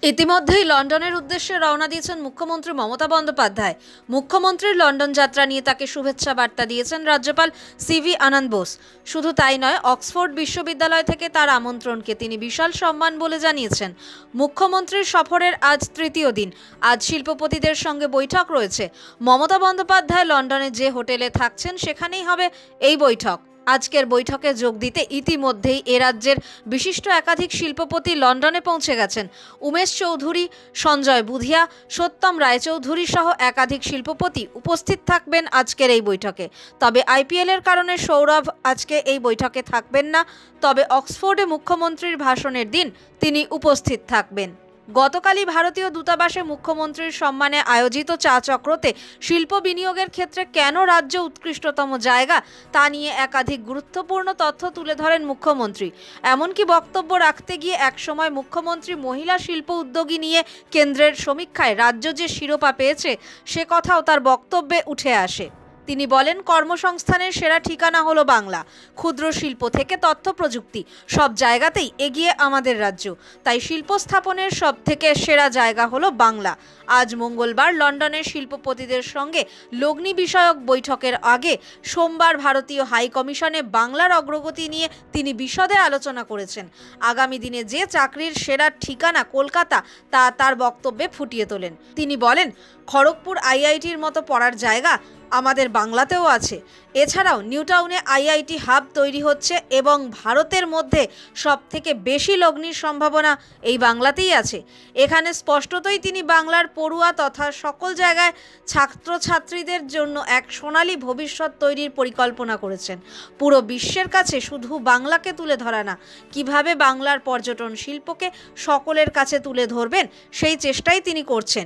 ইতিমধ্যেই লন্ডনের উদ্দেশ্যে রওনা দিয়েছেন মুখ্যমন্ত্রী মমতা বন্দ্যোপাধ্যায়। মুখ্যমন্ত্রীর লন্ডন যাত্রা নিয়ে তাকে শুভেচ্ছা বার্তা দিয়েছেন রাজ্যপাল সিভি আনন্দ বোস। শুধু তাই নয়, অক্সফোর্ড বিশ্ববিদ্যালয় থেকে তার আমন্ত্রণকে তিনি বিশাল সম্মান বলে জানিয়েছেন। মুখ্যমন্ত্রীর সফরের আজ তৃতীয় দিন। আজ শিল্পপতিদের সঙ্গে বৈঠক রয়েছে। মমতা বন্দ্যোপাধ্যায় লন্ডনে যে হোটেলে থাকছেন সেখানেই হবে এই বৈঠক। আজকের বৈঠকে যোগ দিতে ইতিমধ্যেই এ রাজ্যের বিশিষ্ট একাধিক শিল্পপতি লন্ডনে পৌঁছে গেছেন। উমেশ চৌধুরী, সঞ্জয় বুধিয়া, সত্যম রায়চৌধুরী সহ একাধিক শিল্পপতি উপস্থিত থাকবেন আজকের এই বৈঠকে। তবে আইপিএলের কারণে সৌরভ আজকে এই বৈঠকে থাকবেন না। তবে অক্সফোর্ডে মুখ্যমন্ত্রীর ভাষণের দিন তিনি উপস্থিত থাকবেন। গতকালই ভারতীয় দূতাবাসে মুখ্যমন্ত্রীর সম্মানে আয়োজিত চা চক্রতে শিল্প বিনিয়োগের ক্ষেত্রে কেন রাজ্য উৎকৃষ্টতম জায়গা তা নিয়ে একাধিক গুরুত্বপূর্ণ তথ্য তুলে ধরেন মুখ্যমন্ত্রী। এমনকি বক্তব্য রাখতে গিয়ে একসময় মুখ্যমন্ত্রী মহিলা শিল্প উদ্যোগী নিয়ে কেন্দ্রের সমীক্ষায় রাজ্য যে শিরোপা পেয়েছে সে কথাও তার বক্তব্যে উঠে আসে। তিনি বলেন, কর্মসংস্থানের সেরা ঠিকানা হলো বাংলা। ক্ষুদ্র শিল্প থেকে তথ্য প্রযুক্তি সব জায়গাতেই এগিয়ে আমাদের রাজ্য। তাই শিল্প স্থাপনের সব থেকে সেরা জায়গা হলো বাংলা। আজ মঙ্গলবার লন্ডনের শিল্পপতিদের সঙ্গে লগ্নি বিষয়ক বৈঠকের আগে সোমবার ভারতীয় হাই কমিশনে বাংলার অগ্রগতি নিয়ে তিনি বিশদে আলোচনা করেছেন। আগামী দিনে যে চাকরির সেরা ঠিকানা কলকাতা তা তার বক্তব্যে ফুটিয়ে তোলেন। তিনি বলেন, খড়গপুর আইআইটির মতো পড়ার জায়গা আমাদের বাংলাতেও আছে। এছাড়াও নিউটাউনে আইআইটি হাব তৈরি হচ্ছে এবং ভারতের মধ্যে সবথেকে বেশি লগ্নির সম্ভাবনা এই বাংলাতেই আছে। এখানে স্পষ্টতই তিনি বাংলার পড়ুয়া তথা সকল জায়গায় ছাত্রছাত্রীদের জন্য এক সোনালী ভবিষ্যৎ তৈরির পরিকল্পনা করেছেন। পুরো বিশ্বের কাছে শুধু বাংলাকে তুলে ধরা না, কিভাবে বাংলার পর্যটন শিল্পকে সকলের কাছে তুলে ধরবেন সেই চেষ্টাই তিনি করছেন।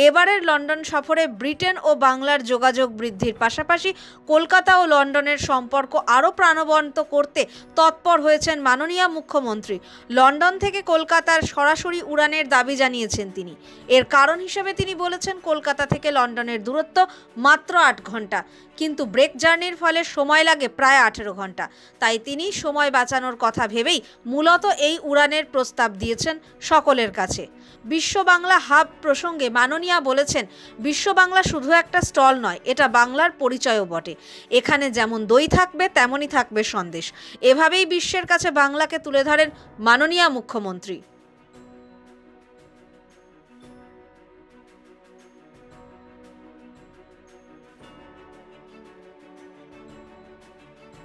এবারের লন্ডন সফরে ব্রিটেন ও বাংলার যোগাযোগ বৃদ্ধির পাশাপাশি কলকাতা ও লন্ডনের সম্পর্ক আরও প্রাণবন্ত করতে তৎপর হয়েছেন মাননীয় মুখ্যমন্ত্রী। লন্ডন থেকে কলকাতার সরাসরি উড়ানের দাবি জানিয়েছেন তিনি। এর কারণ হিসেবে তিনি বলেছেন, কলকাতা থেকে লন্ডনের দূরত্ব মাত্র 8 ঘন্টা, কিন্তু ব্রেক জার্নির ফলে সময় লাগে প্রায় 18 ঘন্টা। তাই তিনি সময় বাঁচানোর কথা ভেবেই মূলত এই উড়ানের প্রস্তাব দিয়েছেন সকলের কাছে। বিশ্ব বাংলা হাব প্রসঙ্গে মাননীয়া বলেছেন, বিশ্ব বাংলা শুধু একটা স্টল নয়, এটা বাংলার পরিচয়ও বটে। এখানে যেমন দই থাকবে তেমনই থাকবে সন্দেশ। এভাবেই বিশ্বের কাছে বাংলাকে তুলে ধরেন মাননীয়া মুখ্যমন্ত্রী।